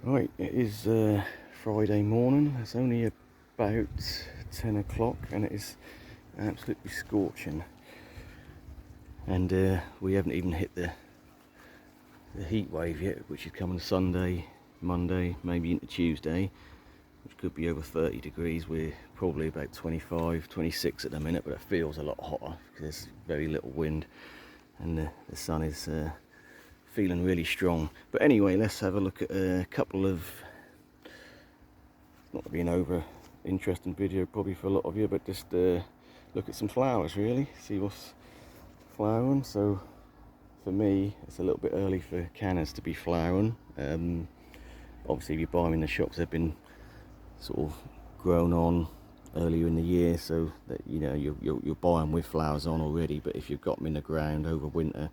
Right, it is Friday morning. It's only about 10 o'clock and it is absolutely scorching. And we haven't even hit the heat wave yet, which is coming Sunday, Monday, maybe into Tuesday, which could be over 30 degrees. We're probably about 25, 26 at the minute, but it feels a lot hotter because there's very little wind and the sun is feeling really strong. But anyway, let's have a look at a couple of, not to be an over interesting video probably for a lot of you, but just look at some flowers really, see what's flowering. So for me it's a little bit early for cannas to be flowering. Obviously if you buy them in the shops, they've been sort of grown on earlier in the year, so that you know you'll buy them with flowers on already. But if you've got them in the ground over winter,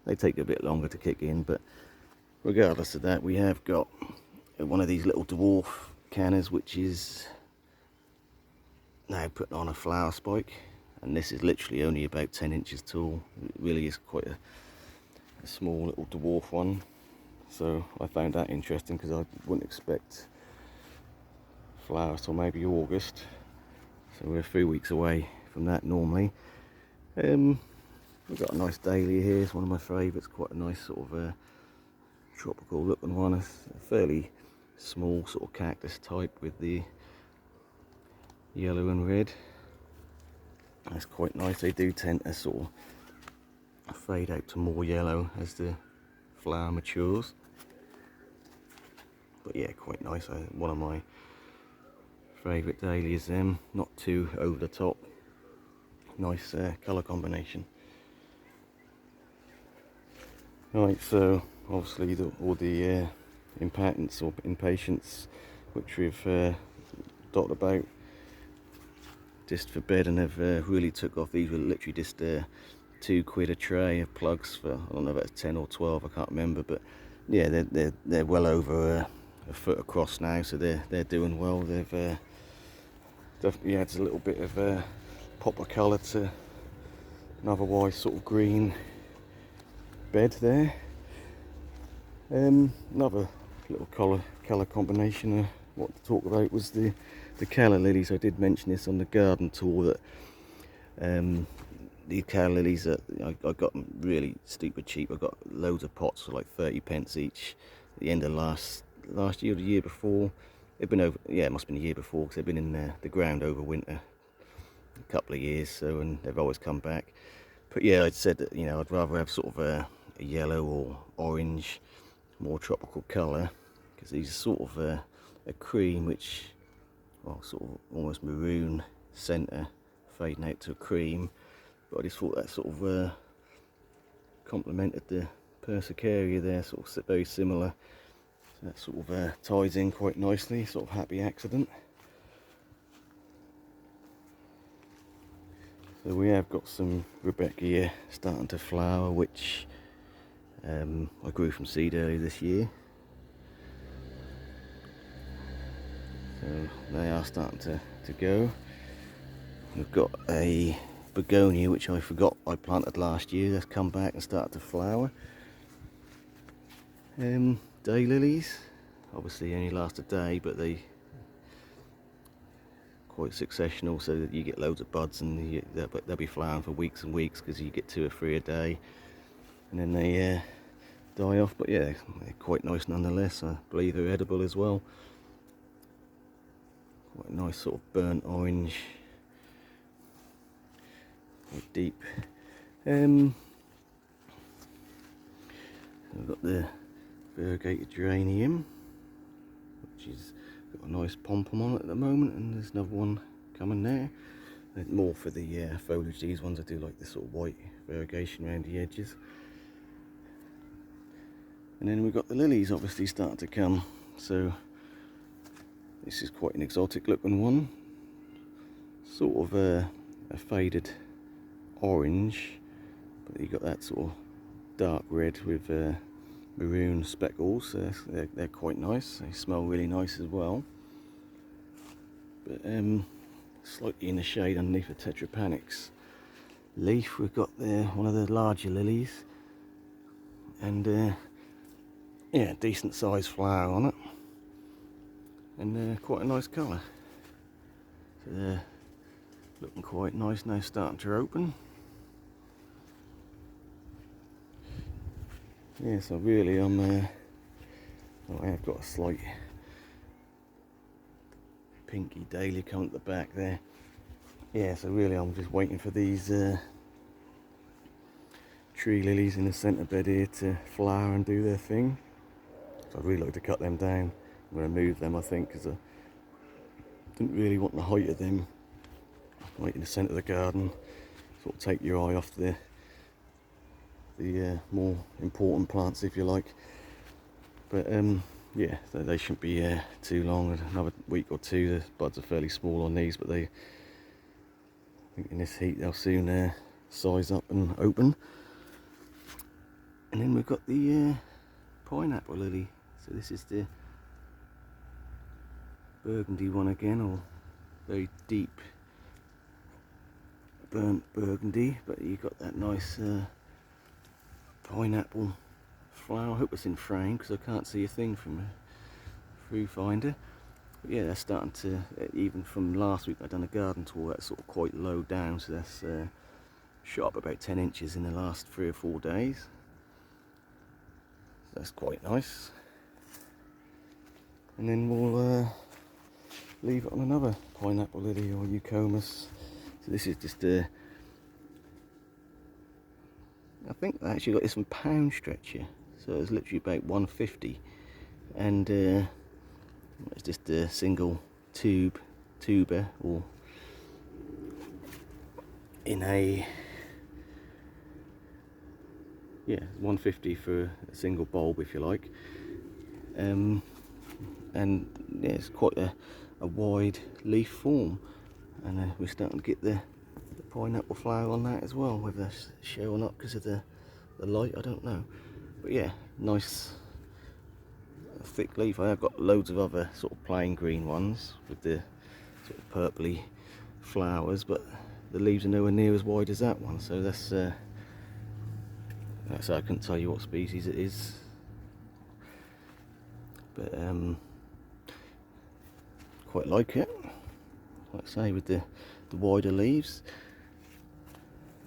they take a bit longer to kick in. But regardless of that, we have got one of these little dwarf cannas which is now putting on a flower spike, and this is literally only about 10 inches tall. It really is quite a small little dwarf one, so I found that interesting because I wouldn't expect flowers till maybe August, so we're a few weeks away from that normally. We've got a nice dahlia here. It's one of my favourites, quite a nice sort of tropical looking one. It's a fairly small sort of cactus type with the yellow and red. That's quite nice. They do tend to sort of fade out to more yellow as the flower matures, but yeah, quite nice. One of my favourite dahlias, not too over the top, nice colour combination. Right, so obviously all the impatience or impatience which we've talked about just for bedding have really took off. These were literally just £2 a tray of plugs for, I don't know if it's 10 or 12, I can't remember, but yeah, they're well over a foot across now, so they're doing well. They've definitely adds a little bit of pop of colour to an otherwise sort of green bed there. Another little colour combination what to talk about was the Keller Lilies. I did mention this on the garden tour that the Keller Lilies I got them really stupid cheap. I got loads of pots for like 30p each at the end of last year or the year before. They've been over, yeah, it must have been the year before, because they've been in the ground over winter a couple of years, so, and they've always come back. But yeah, I'd said that, you know, I'd rather have sort of a yellow or orange, more tropical colour, because these are sort of a cream, which, well, sort of almost maroon centre fading out to a cream. But I just thought that sort of complemented the Persicaria there, sort of very similar. So that sort of ties in quite nicely, sort of happy accident. So we have got some Rebecca here starting to flower, which I grew from seed early this year. So they are starting to go. We've got a Begonia, which I forgot I planted last year, that's come back and started to flower. Daylilies, obviously only last a day, but they quite successional, so that you get loads of buds, and they'll be flowering for weeks and weeks because you get 2 or 3 a day, and then they die off. But yeah, they're quite nice nonetheless. I believe they're edible as well. Quite a nice sort of burnt orange, quite deep. We've got the Variegated Geranium, which is got a nice pom-pom on it at the moment, and there's another one coming there. And more for the foliage. These ones I do like this sort of white variegation around the edges. And then we've got the lilies obviously starting to come. So this is quite an exotic looking one, sort of a faded orange, but you got that sort of dark red with maroon speckles. They're quite nice. They smell really nice as well. But slightly in the shade underneath the Tetrapanix leaf, we've got one of the larger lilies, and yeah, decent sized flower on it. and quite a nice colour. So they're looking quite nice now, starting to open. Yeah, so really I have got a slight pinky daily coming at the back there. Yeah, so really I'm just waiting for these tree lilies in the centre bed here to flower and do their thing. So I'd really like to cut them down. I'm going to move them, I think, because I didn't really want the height of them right in the centre of the garden. Sort of take your eye off the more important plants, if you like. But yeah, they shouldn't be too long. Another week or two. The buds are fairly small on these, but I think in this heat they'll soon size up and open. And then we've got the pineapple lily. So this is the burgundy one again, or very deep burnt burgundy, but you've got that nice pineapple flower. I hope it's in frame because I can't see a thing from a viewfinder. But yeah, they're starting to, even from last week I've done a garden tour, that's sort of quite low down, so that's shot up about 10 inches in the last 3 or 4 days. So that's quite nice. And then we'll leave it on another pineapple lily or eucomis. So this is just I think I actually got this from Pound Stretcher, so it's literally about 150, and it's just a single tuber, or in a, yeah, 150 for a single bulb, if you like. And yeah, it's quite a wide leaf form, and we're starting to get the pineapple flower on that as well. Whether that's showing up because of the light, I don't know. But yeah, nice thick leaf. I have got loads of other sort of plain green ones with the sort of purpley flowers, but the leaves are nowhere near as wide as that one. So that's I couldn't tell you what species it is, but quite like it. Like I say, with the wider leaves.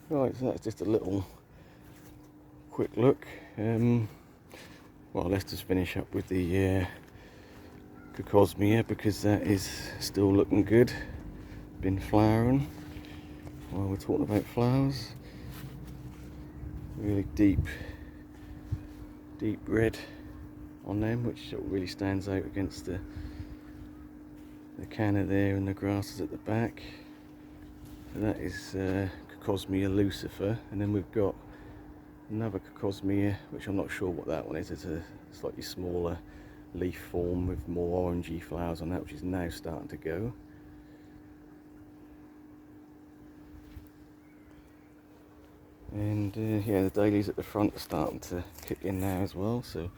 Right, so that's just a little quick look. Well, let's just finish up with the Cosmere, because that is still looking good. Been flowering while we're talking about flowers. Really deep red on them, which sort of really stands out against the canna there and the grasses at the back. So that is Cosmere lucifer, and then we've got another Cosmere, which I'm not sure what that one is. It's a slightly smaller leaf form with more orangey flowers on that, which is now starting to go. And yeah, the Daylilies at the front are starting to kick in now as well. So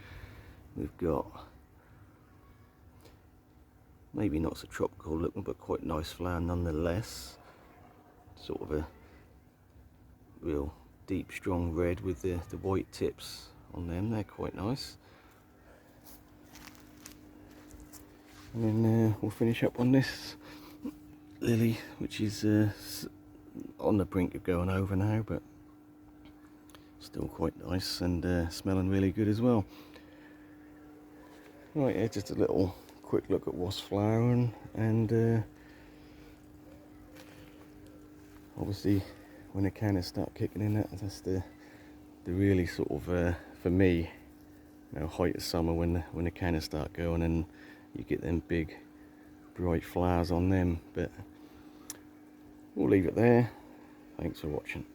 we've got, maybe not so tropical looking, but quite nice flower nonetheless. Sort of a real deep strong red with the white tips on them. They're quite nice. And then we'll finish up on this lily, which is on the brink of going over now, but still quite nice and smelling really good as well. Right, yeah, just a little quick look at what's flowering, and obviously when the cannas start kicking in, that's the really sort of for me, you know, height of summer, when the cannas start going and you get them big bright flowers on them. But we'll leave it there. Thanks for watching.